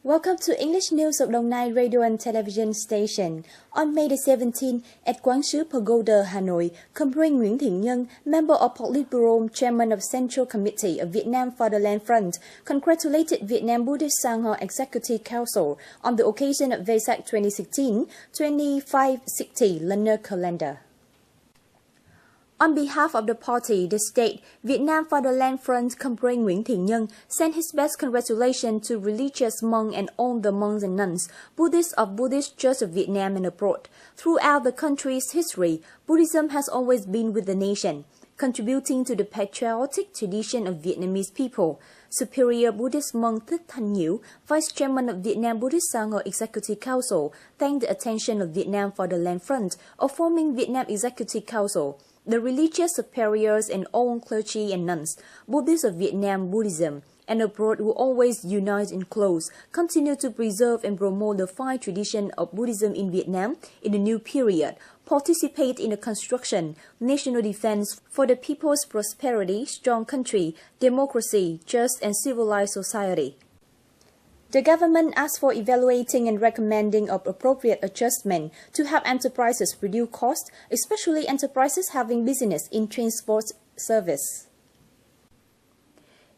Welcome to English News of Đồng Nai Radio and Television Station. On May the 17th, at Quán Sứ Pagoda, Hà Nội, Comrade Nguyễn Thiện Nhân, member of Politburo, chairman of Central Committee of Vietnam Fatherland Front, congratulated Vietnam Buddhist Sangha Executive Council on the occasion of Vesak 2016 2560 Lunar Calendar. On behalf of the party, the state, Vietnam Fatherland Front Comrade Nguyễn Thiện Nhân sent his best congratulations to religious monks and all the monks and nuns, Buddhists of Buddhist Church of Vietnam and abroad. Throughout the country's history, Buddhism has always been with the nation, contributing to the patriotic tradition of Vietnamese people. Superior Buddhist monk Thích Thanh Nhiễu, Vice Chairman of Vietnam Buddhist Sangha Executive Council, thanked the attention of Vietnam Fatherland Front of forming Vietnam Executive Council. The religious superiors and all clergy and nuns, Buddhists of Vietnam Buddhism, and abroad who always unite in close, continue to preserve and promote the fine tradition of Buddhism in Vietnam in the new period, participate in the construction, national defense for the people's prosperity, strong country, democracy, just and civilized society. The government asked for evaluating and recommending of appropriate adjustment to help enterprises reduce costs, especially enterprises having business in transport service.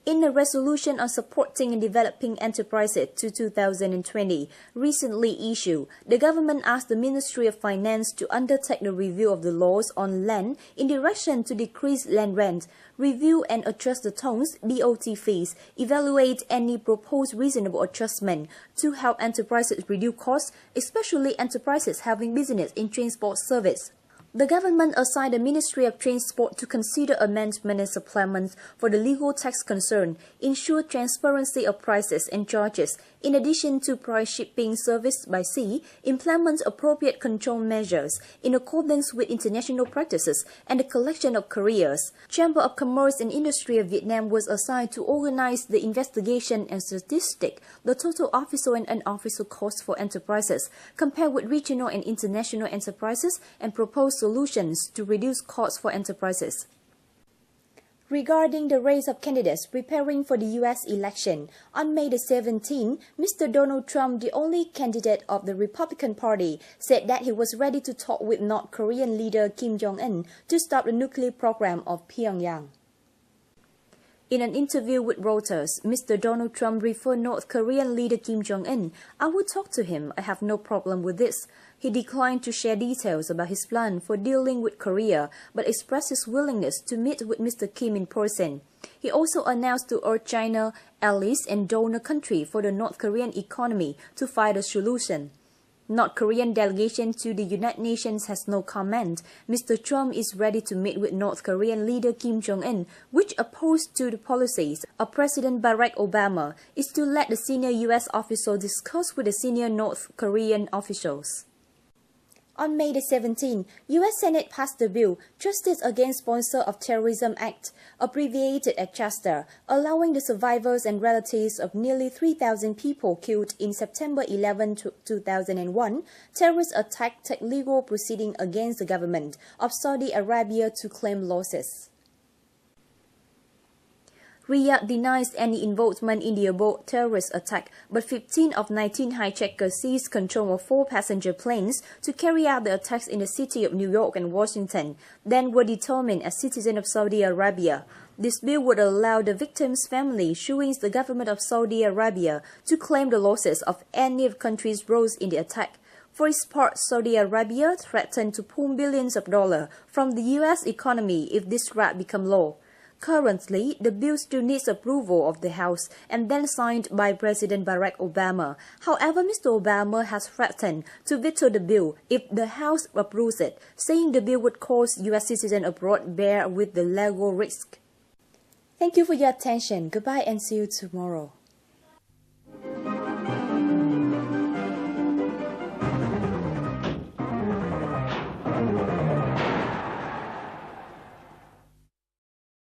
In a resolution on supporting and developing enterprises to 2020, recently issued, the government asked the Ministry of Finance to undertake the review of the laws on land in direction to decrease land rent, review and adjust the tolls, BOT fees, evaluate any proposed reasonable adjustment to help enterprises reduce costs, especially enterprises having business in transport service. The government assigned the Ministry of Transport to consider amendment and supplements for the legal tax concern, ensure transparency of prices and charges, in addition to price shipping service by sea, implement appropriate control measures in accordance with international practices and the collection of careers. Chamber of Commerce and Industry of Vietnam was assigned to organize the investigation and statistic, the total official and unofficial costs for enterprises, compared with regional and international enterprises, and propose solutions to reduce costs for enterprises. Regarding the race of candidates preparing for the U.S. election, on May the 17th, Mr. Donald Trump, the only candidate of the Republican Party, said that he was ready to talk with North Korean leader Kim Jong-un to stop the nuclear program of Pyongyang. In an interview with Reuters, Mr. Donald Trump referred North Korean leader Kim Jong-un. "I will talk to him. I have no problem with this." He declined to share details about his plan for dealing with Korea, but expressed his willingness to meet with Mr. Kim in person. He also announced to urge China, allies and donor country for the North Korean economy to find a solution. North Korean delegation to the United Nations has no comment. Mr. Trump is ready to meet with North Korean leader Kim Jong-un, which, opposed to the policies of President Barack Obama, is to let the senior U.S. official discuss with the senior North Korean officials. On May the 17th, U.S. Senate passed the bill Justice Against Sponsor of Terrorism Act, abbreviated as JASTA, allowing the survivors and relatives of nearly 3,000 people killed in September 11, 2001 terrorist attack take legal proceeding against the government of Saudi Arabia to claim losses. Riyadh denies any involvement in the above terrorist attack, but 15 of 19 hijackers seized control of 4 passenger planes to carry out the attacks in the city of New York and Washington, then were determined as citizens of Saudi Arabia. This bill would allow the victims' family suing the government of Saudi Arabia to claim the losses of any of the country's roles in the attack. For its part, Saudi Arabia threatened to pull billions of dollars from the U.S. economy if this draft becomes law. Currently, the bill still needs approval of the House and then signed by President Barack Obama. However, Mr. Obama has threatened to veto the bill if the House approves it, saying the bill would cause U.S. citizens abroad bear with the legal risk. Thank you for your attention. Goodbye and see you tomorrow.